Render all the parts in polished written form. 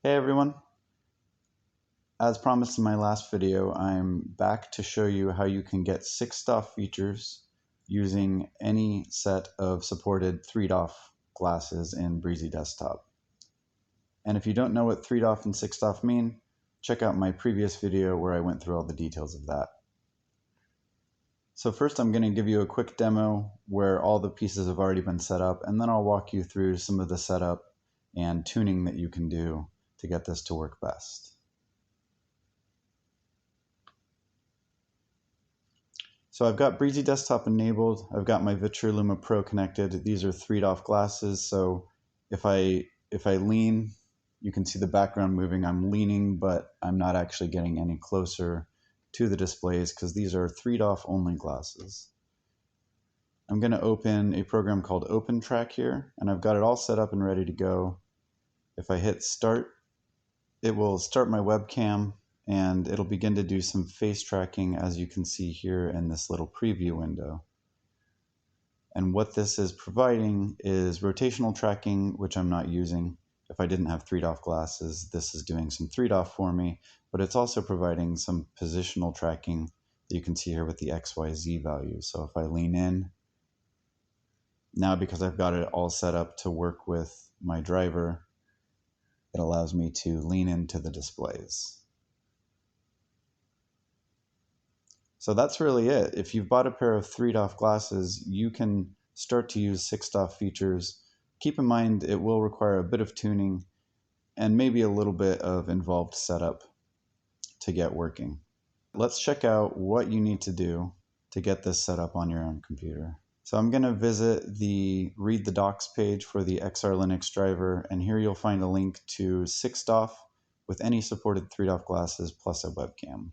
Hey everyone! As promised in my last video, I'm back to show you how you can get 6 DOF features using any set of supported 3 DOF glasses in Breezy Desktop. And if you don't know what 3 DOF and 6 DOF mean, check out my previous video where I went through all the details of that. So first I'm going to give you a quick demo where all the pieces have already been set up, and then I'll walk you through some of the setup and tuning that you can do to get this to work best. So I've got Breezy Desktop enabled. I've got my VITURE Luma Pro connected. These are 3 DOF glasses, so if I lean, you can see the background moving. I'm leaning, but I'm not actually getting any closer to the displays because these are 3 DOF only glasses. I'm going to open a program called OpenTrack here, and I've got it all set up and ready to go. If I hit start, it will start my webcam and it'll begin to do some face tracking, as you can see here in this little preview window. And what this is providing is rotational tracking, which I'm not using. If I didn't have 3 DOF glasses, this is doing some 3 DOF for me, but it's also providing some positional tracking that you can see here with the XYZ values. So if I lean in, now because I've got it all set up to work with my driver, it allows me to lean into the displays. So that's really it. If you've bought a pair of 3 DOF glasses, you can start to use 6 DOF features. Keep in mind it will require a bit of tuning and maybe a little bit of involved setup to get working. Let's check out what you need to do to get this set up on your own computer. So I'm going to visit the Read the Docs page for the XR Linux driver, and here you'll find a link to 6 DOF with any supported 3 DOF glasses plus a webcam.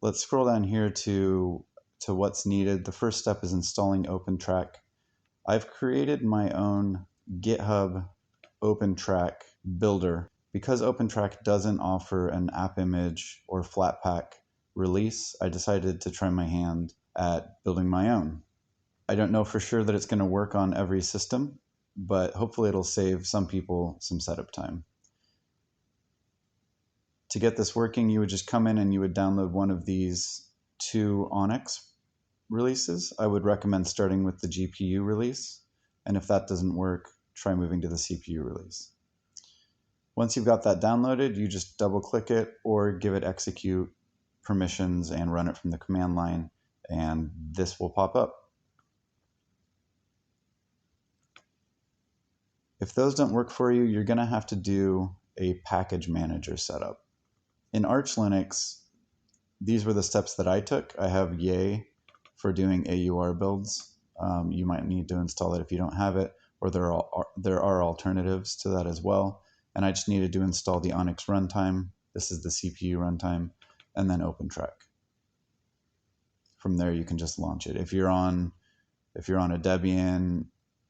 Let's scroll down here to what's needed. The first step is installing OpenTrack. I've created my own GitHub OpenTrack builder. Because OpenTrack doesn't offer an app image or Flatpak release, I decided to try my hand at building my own. I don't know for sure that it's going to work on every system, but hopefully it'll save some people some setup time. To get this working, you would just come in and you would download one of these 2 Onyx releases. I would recommend starting with the GPU release, and if that doesn't work, try moving to the CPU release. Once you've got that downloaded, you just double click it or give it execute permissions and run it from the command line, and this will pop up. If those don't work for you, you're going to have to do a package manager setup. In Arch Linux, these were the steps that I took. I have Yay for doing AUR builds. You might need to install it if you don't have it, or there are alternatives to that as well. And I just needed to install the Onyx runtime. This is the CPU runtime, and then OpenTrack. From there, you can just launch it. If you're on a Debian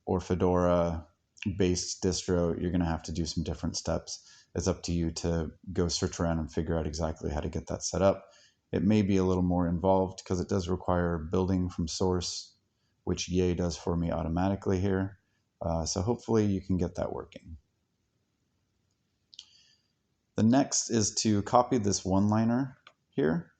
or Fedora-based distro, you're going to have to do some different steps. It's up to you to go search around and figure out exactly how to get that set up. It may be a little more involved because it does require building from source, which Yay does for me automatically here. So hopefully you can get that working. The next is to copy this one-liner here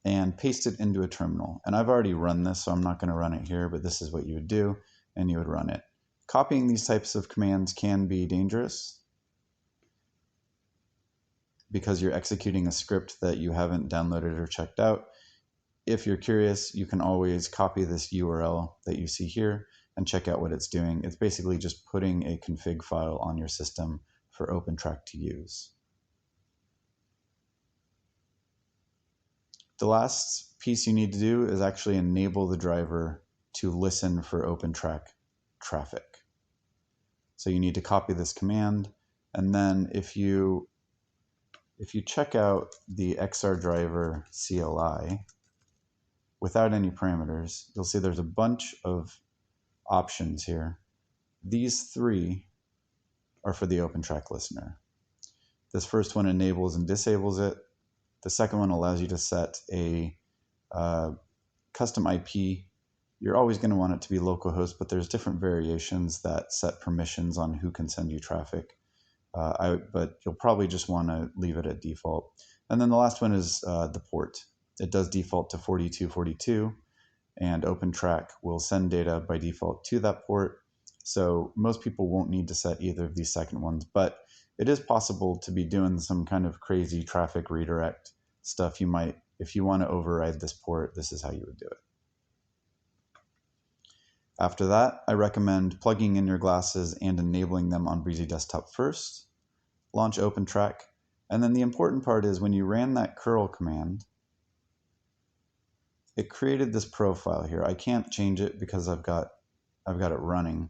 and paste it into a terminal. And I've already run this, so I'm not going to run it here, but this is what you would do, and you would run it. Copying these types of commands can be dangerous because you're executing a script that you haven't downloaded or checked out. If you're curious, you can always copy this URL that you see here and check out what it's doing. It's basically just putting a config file on your system for OpenTrack to use. The last piece you need to do is actually enable the driver to listen for OpenTrack traffic. So you need to copy this command, and then if you check out the XR driver CLI without any parameters, you'll see there's a bunch of options here. These 3 are for the OpenTrack listener. This first one enables and disables it. The second one allows you to set a custom IP. you're always going to want it to be localhost, but there's different variations that set permissions on who can send you traffic. But you'll probably just want to leave it at default. And then the last one is the port. It does default to 4242, and OpenTrack will send data by default to that port. So most people won't need to set either of these second ones, but it is possible to be doing some kind of crazy traffic redirect stuff. You might, if you want to override this port, this is how you would do it. After that, I recommend plugging in your glasses and enabling them on Breezy Desktop first. Launch OpenTrack, and then the important part is when you ran that curl command, it created this profile here. I can't change it because I've got it running,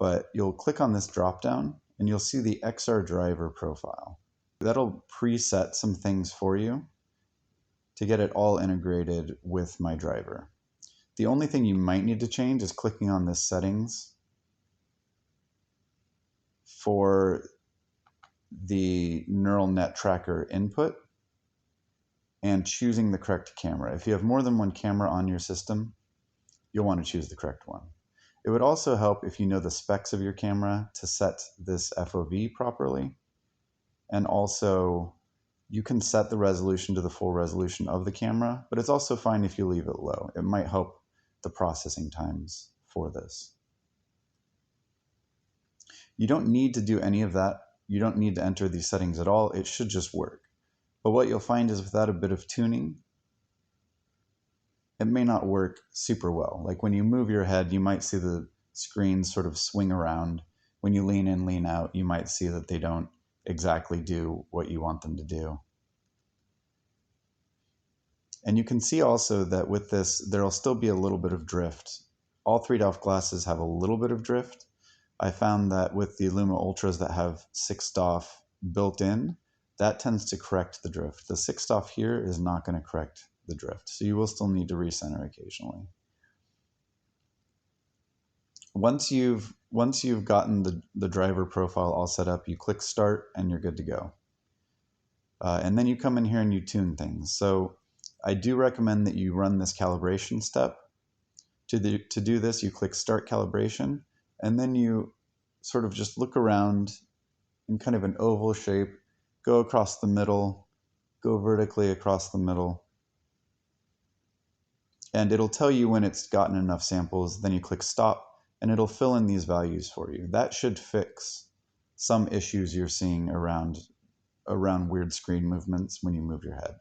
but you'll click on this dropdown and you'll see the XR driver profile. That'll preset some things for you to get it all integrated with my driver. The only thing you might need to change is clicking on this settings for the neural net tracker input and choosing the correct camera. If you have more than one camera on your system, you'll want to choose the correct one. It would also help if you know the specs of your camera to set this FOV properly. And also, you can set the resolution to the full resolution of the camera, but it's also fine if you leave it low. It might help the processing times for this. You don't need to do any of that. You don't need to enter these settings at all. It should just work. But what you'll find is without a bit of tuning, it may not work super well. Like when you move your head, you might see the screens sort of swing around. When you lean in, lean out, you might see that they don't exactly do what you want them to do. And you can see also that with this, there'll still be a little bit of drift. All 3DOF glasses have a little bit of drift. I found that with the Illuma Ultras that have 6DOF built in, that tends to correct the drift. The 6DOF here is not going to correct the drift, so you will still need to recenter occasionally. Once you've gotten the driver profile all set up, you click Start and you're good to go. And then you come in here and you tune things. So I do recommend that you run this calibration step. To do this, you click Start Calibration, and then you sort of just look around in kind of an oval shape, go across the middle, go vertically across the middle, and it'll tell you when it's gotten enough samples. Then you click Stop, and it'll fill in these values for you. That should fix some issues you're seeing around weird screen movements when you move your head.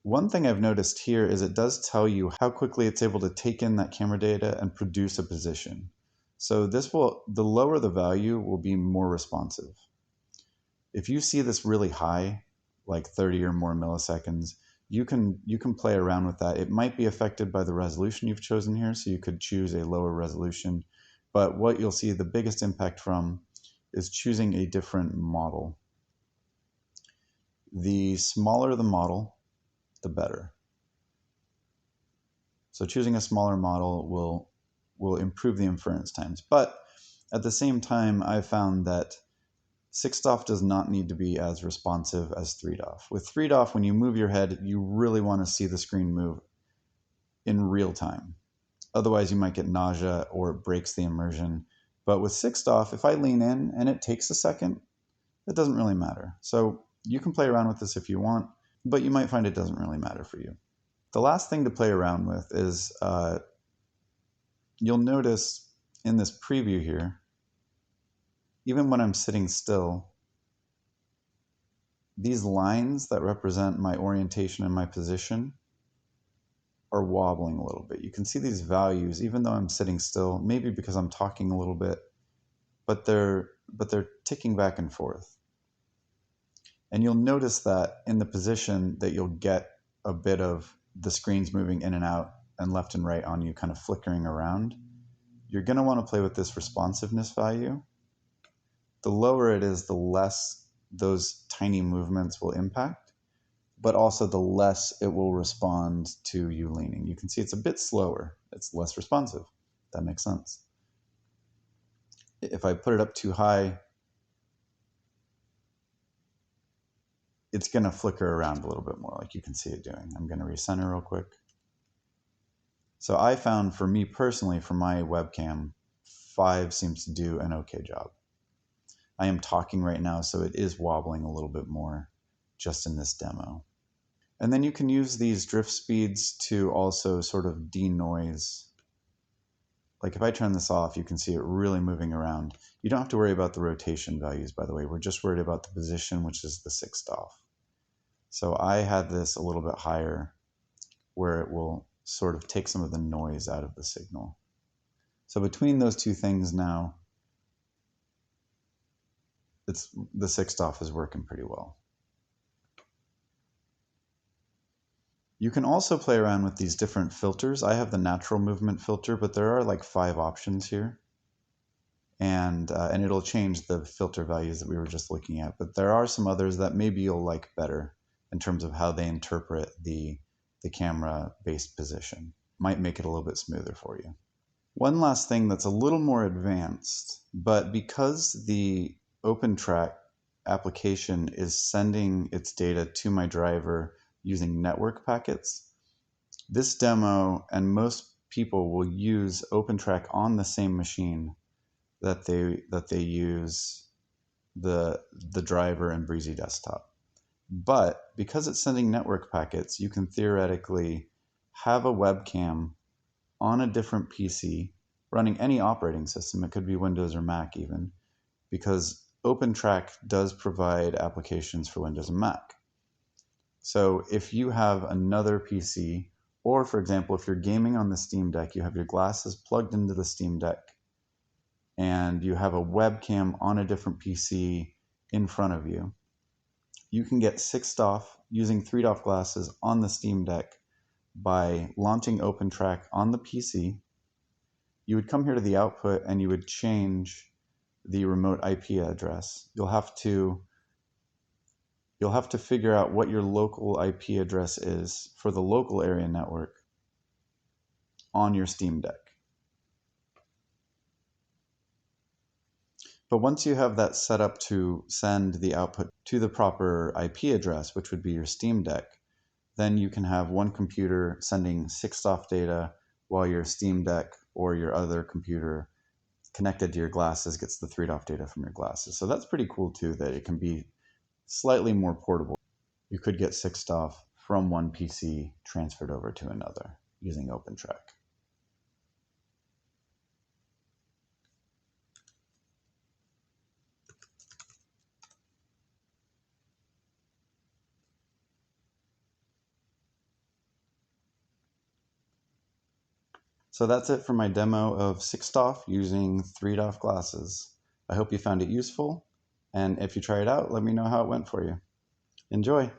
One thing I've noticed here is it does tell you how quickly it's able to take in that camera data and produce a position. So the lower the value will be more responsive. If you see this really high, like 30 or more milliseconds, you can play around with that. It might be affected by the resolution you've chosen here, so you could choose a lower resolution. But what you'll see the biggest impact from is choosing a different model. The smaller the model, the better. So choosing a smaller model will improve the inference times. But at the same time, I've found that 6DOF does not need to be as responsive as 3DOF. With 3DOF, when you move your head, you really want to see the screen move in real time. Otherwise, you might get nausea or it breaks the immersion. But with 6DOF, if I lean in and it takes a second, it doesn't really matter. So you can play around with this if you want, but you might find it doesn't really matter for you. The last thing to play around with is you'll notice in this preview here, even when I'm sitting still, these lines that represent my orientation and my position are wobbling a little bit. You can see these values, even though I'm sitting still, maybe because I'm talking a little bit, but they're ticking back and forth. And you'll notice that in the position that you'll get a bit of the screens moving in and out and left and right on you, kind of flickering around. You're going to want to play with this responsiveness value. The lower it is, the less those tiny movements will impact, but also the less it will respond to you leaning. You can see it's a bit slower. It's less responsive. That makes sense. If I put it up too high, it's going to flicker around a little bit more, like you can see it doing. I'm going to recenter real quick. So I found, for me personally, for my webcam, 5 seems to do an okay job. I am talking right now, so it is wobbling a little bit more just in this demo. And then you can use these drift speeds to also sort of denoise. Like if I turn this off, you can see it really moving around. You don't have to worry about the rotation values, by the way. We're just worried about the position, which is the 6th off. So I had this a little bit higher where it will sort of take some of the noise out of the signal. So between those two things now, the 6th off is working pretty well. You can also play around with these different filters. I have the natural movement filter, but there are like 5 options here. And it'll change the filter values that we were just looking at. But there are some others that maybe you'll like better in terms of how they interpret the camera-based position. Might make it a little bit smoother for you. One last thing that's a little more advanced, but because the OpenTrack application is sending its data to my driver using network packets, this demo and most people will use OpenTrack on the same machine that they use the driver and Breezy Desktop. But because it's sending network packets, you can theoretically have a webcam on a different PC running any operating system. It could be Windows or Mac even, because OpenTrack does provide applications for Windows and Mac. So if you have another PC, or for example, if you're gaming on the Steam Deck, you have your glasses plugged into the Steam Deck, and you have a webcam on a different PC in front of you, you can get 6th off using 3DOF glasses on the Steam Deck by launching OpenTrack on the PC. You would come here to the output and you would change the remote IP address. You'll have to figure out what your local IP address is for the local area network on your Steam Deck. But once you have that set up to send the output to the proper IP address, which would be your Steam Deck, then you can have one computer sending 6th off data while your Steam Deck or your other computer connected to your glasses gets the 3DOF data from your glasses. So that's pretty cool too, that it can be slightly more portable. You could get 6th off from one PC transferred over to another using OpenTrack. So that's it for my demo of 6th off using 3DOF glasses. I hope you found it useful, and if you try it out, let me know how it went for you. Enjoy!